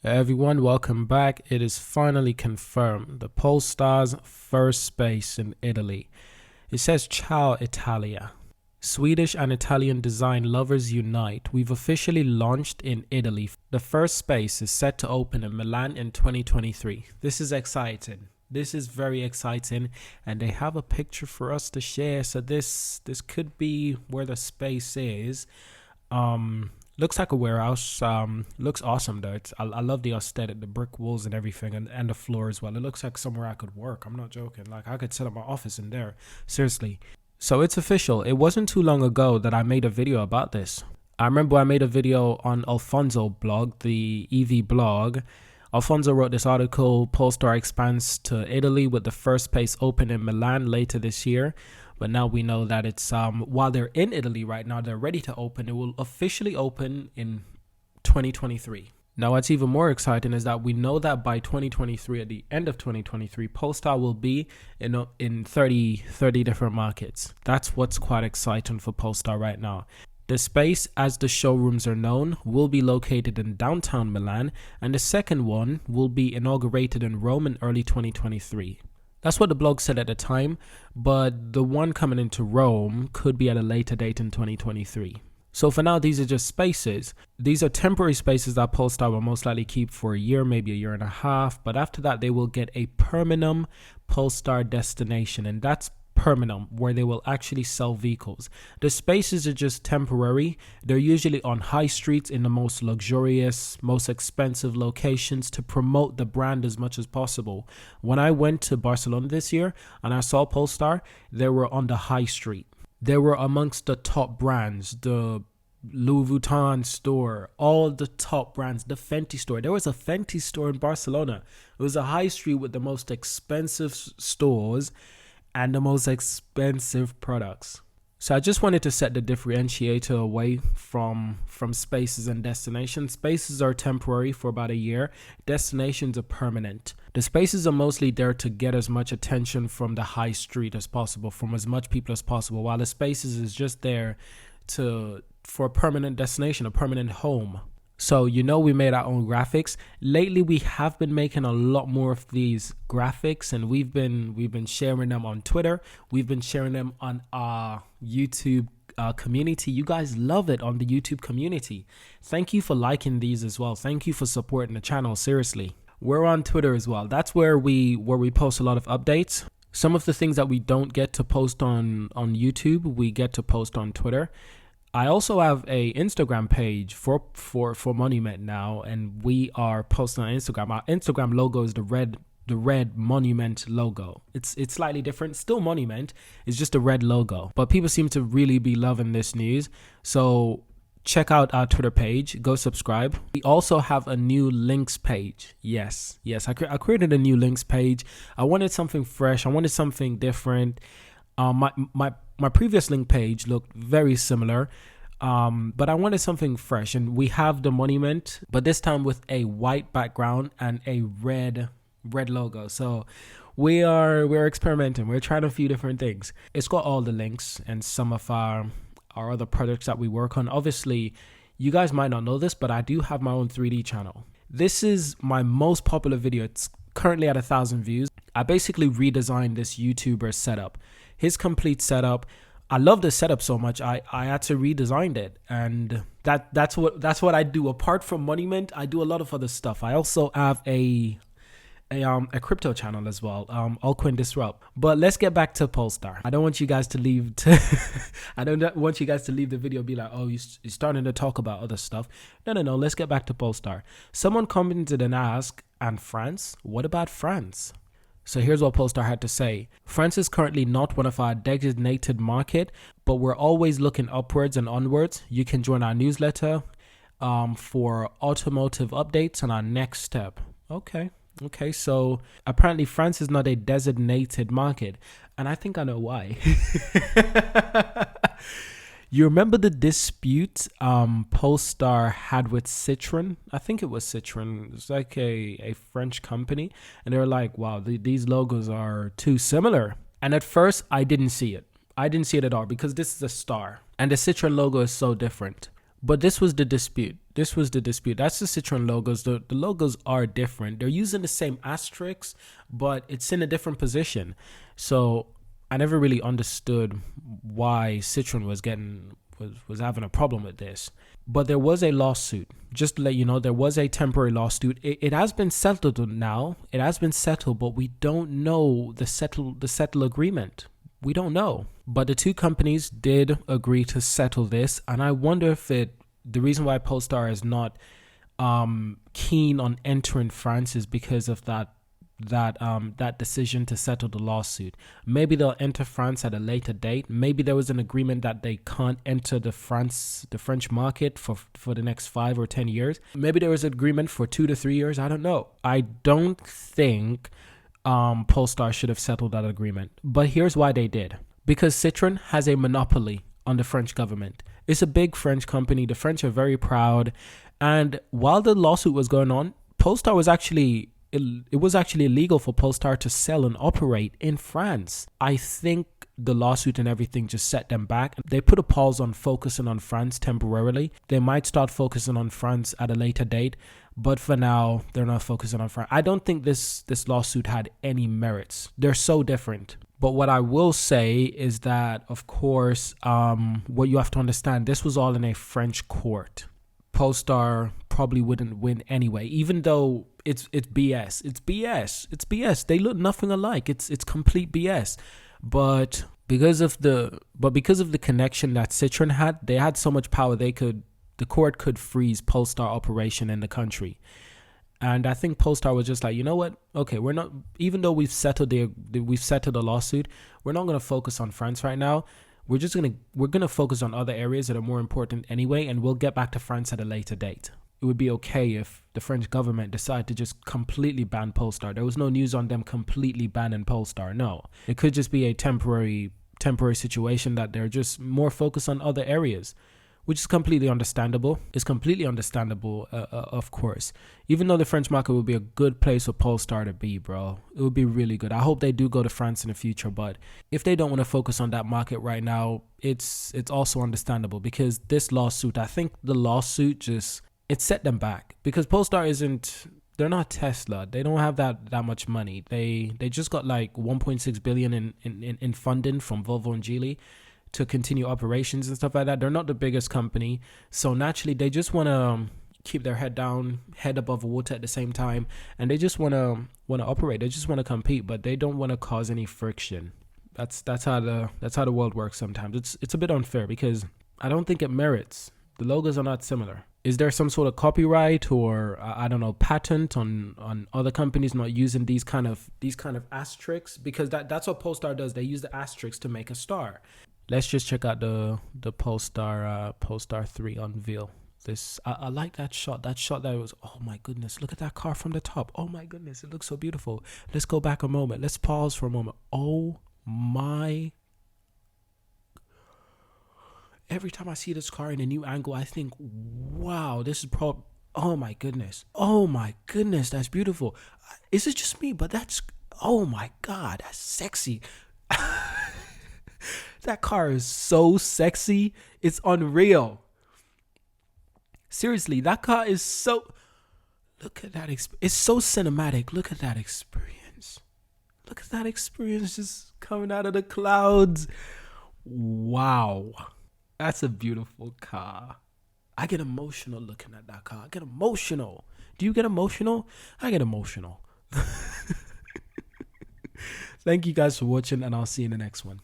Everyone, welcome back. It is finally confirmed. The Polestar's first space in Italy. It says Ciao Italia. Swedish and Italian design lovers unite. We've officially launched in Italy. The first space is set to open in Milan in 2023. This is exciting. This is very exciting, and they have a picture for us to share. So this could be where the space is. Looks like a warehouse. Looks awesome though. I love the aesthetic, the brick walls and everything, and the floor as well. It looks like somewhere I could work. I'm not joking. Like I could set up my office in there. Seriously. So it's official. It wasn't too long ago that I made a video about this. I remember I made a video on Alfonso blog, the EV blog. Alfonso wrote this article, Polestar expands to Italy with the first space open in Milan later this year. But now we know that it's, while they're in Italy right now, they're ready to open. It will officially open in 2023. Now, what's even more exciting is that we know that by 2023, at the end of 2023, Polestar will be in 30 different markets. That's what's quite exciting for Polestar right now. The space, as the showrooms are known, will be located in downtown Milan, and the second one will be inaugurated in Rome in early 2023. That's what the blog said at the time, but the one coming into Rome could be at a later date in 2023. So for now, these are just spaces. These are temporary spaces that Polestar will most likely keep for a year, maybe a year and a half, but after that, they will get a permanent Polestar destination, and that's permanent, where they will actually sell vehicles. The spaces are just temporary. They're usually on high streets in the most luxurious, most expensive locations to promote the brand as much as possible. When I went to Barcelona this year and I saw Polestar, they were on the high street. They were amongst the top brands, the Louis Vuitton store, all the top brands, the Fenty store. There was a Fenty store in Barcelona. It was a high street with the most expensive stores and the most expensive products. So I just wanted to set the differentiator away from spaces and destinations. Spaces are temporary for about a year. Destinations are permanent. The spaces are mostly there to get as much attention from the high street as possible, from as much people as possible, while the spaces is just there for a permanent destination, a permanent home. So, we made our own graphics. Lately, we have been making a lot more of these graphics, and we've been sharing them on Twitter. We've been sharing them on our YouTube community. You guys love it on the YouTube community. Thank you for liking these as well. Thank you for supporting the channel. Seriously. We're on Twitter as well. That's where we post a lot of updates. Some of the things that we don't get to post on YouTube, we get to post on Twitter. I also have a Instagram page for Monument now, and we are posting on Instagram. Our Instagram logo is the red Monument logo. It's slightly different, still Monument. It's just a red logo. But people seem to really be loving this news. So check out our Twitter page. Go subscribe. We also have a new links page. Yes. I created a new links page. I wanted something fresh. I wanted something different. My previous link page looked very similar, but I wanted something fresh, and we have the Monument, but this time with a white background and a red logo. So we're experimenting. We're trying a few different things. It's got all the links and some of our other projects that we work on. Obviously, you guys might not know this, but I do have my own 3D channel. This is my most popular video. It's currently at 1,000 views. I basically redesigned this YouTuber setup. His complete setup. I love the setup so much. I had to redesign it, and that's what I do. Apart from Monument, I do a lot of other stuff. I also have a crypto channel as well, Altcoin Disrupt. But let's get back to Polestar. I don't want you guys to leave. I don't want you guys to leave the video and be like, oh, you're starting to talk about other stuff. No. Let's get back to Polestar. Someone commented and asked, and France? What about France? So here's what Polestar had to say. France is currently not one of our designated market, but we're always looking upwards and onwards. You can join our newsletter for automotive updates on our next step. Okay, so apparently France is not a designated market, and I think I know why. You remember the dispute Polestar had with Citron? I think it was Citron. It's like a French company. And they were like, wow, these logos are too similar. And at first, I didn't see it. I didn't see it at all because this is a star. And the Citron logo is so different. But this was the dispute. This was the dispute. That's the Citron logos. The logos are different. They're using the same asterisks, but it's in a different position. So I never really understood why Citron was having a problem with this. But there was a lawsuit. Just to let you know, there was a temporary lawsuit. It has been settled now. It has been settled, but we don't know the settle agreement. We don't know. But the two companies did agree to settle this, and I wonder if the reason why Polestar is not keen on entering France is because of that decision to settle the lawsuit. Maybe they'll enter France at a later date. Maybe there was an agreement that they can't enter the French market for the next 5 or 10 years. Maybe there was an agreement for 2 to 3 years. I don't know. I don't think Polestar should have settled that agreement. But here's why they did. Because Citron has a monopoly on the French government. It's a big French company. The French are very proud. And while the lawsuit was going on, Polestar was actually... It was actually illegal for Polestar to sell and operate in France. I think the lawsuit and everything just set them back. They put a pause on focusing on France temporarily. They might start focusing on France at a later date, but for now, they're not focusing on France. I don't think this lawsuit had any merits. They're so different. But what I will say is that, of course, what you have to understand, this was all in a French court. Polestar probably wouldn't win anyway, even though it's BS. It's BS. It's BS. They look nothing alike. It's complete BS. But because of the connection that Citron had, they had so much power the court could freeze Polestar operation in the country. And I think Polestar was just like, you know what? Okay, we're not, even though we've settled the lawsuit, we're not going to focus on France right now. We're gonna focus on other areas that are more important anyway, and we'll get back to France at a later date. It would be okay if the French government decided to just completely ban Polestar. There was no news on them completely banning Polestar. No, it could just be a temporary situation that they're just more focused on other areas, which is completely understandable. It's completely understandable, of course. Even though the French market would be a good place for Polestar to be, bro. It would be really good. I hope they do go to France in the future, but if they don't want to focus on that market right now, it's also understandable because this lawsuit, I think the lawsuit it set them back because Polestar they're not Tesla. They don't have that much money. They just got like 1.6 billion in funding from Volvo and Geely to continue operations and stuff like that. They're not the biggest company, so naturally they just want to keep their head down, head above water at the same time, and they just want to operate. They just want to compete, but they don't want to cause any friction. That's how the world works sometimes. It's a bit unfair because I don't think it merits. The logos are not similar. Is there some sort of copyright or I don't know, patent on other companies not using these kind of asterisks? Because that's what Polestar does. They use the asterisks to make a star. Let's just check out the Polestar 3 unveil. I like that shot. That shot that was, oh my goodness, look at that car from the top. Oh my goodness, it looks so beautiful. Let's go back a moment. Let's pause for a moment. Oh my. Every time I see this car in a new angle, I think, wow, this is oh my goodness. Oh my goodness, that's beautiful. Is it just me? But oh my God, that's sexy. That car is so sexy. It's unreal. Seriously, that car is so... Look at that. It's so cinematic. Look at that experience. Look at that experience just coming out of the clouds. Wow. That's a beautiful car. I get emotional looking at that car. I get emotional. Do you get emotional? I get emotional. Thank you guys for watching, and I'll see you in the next one.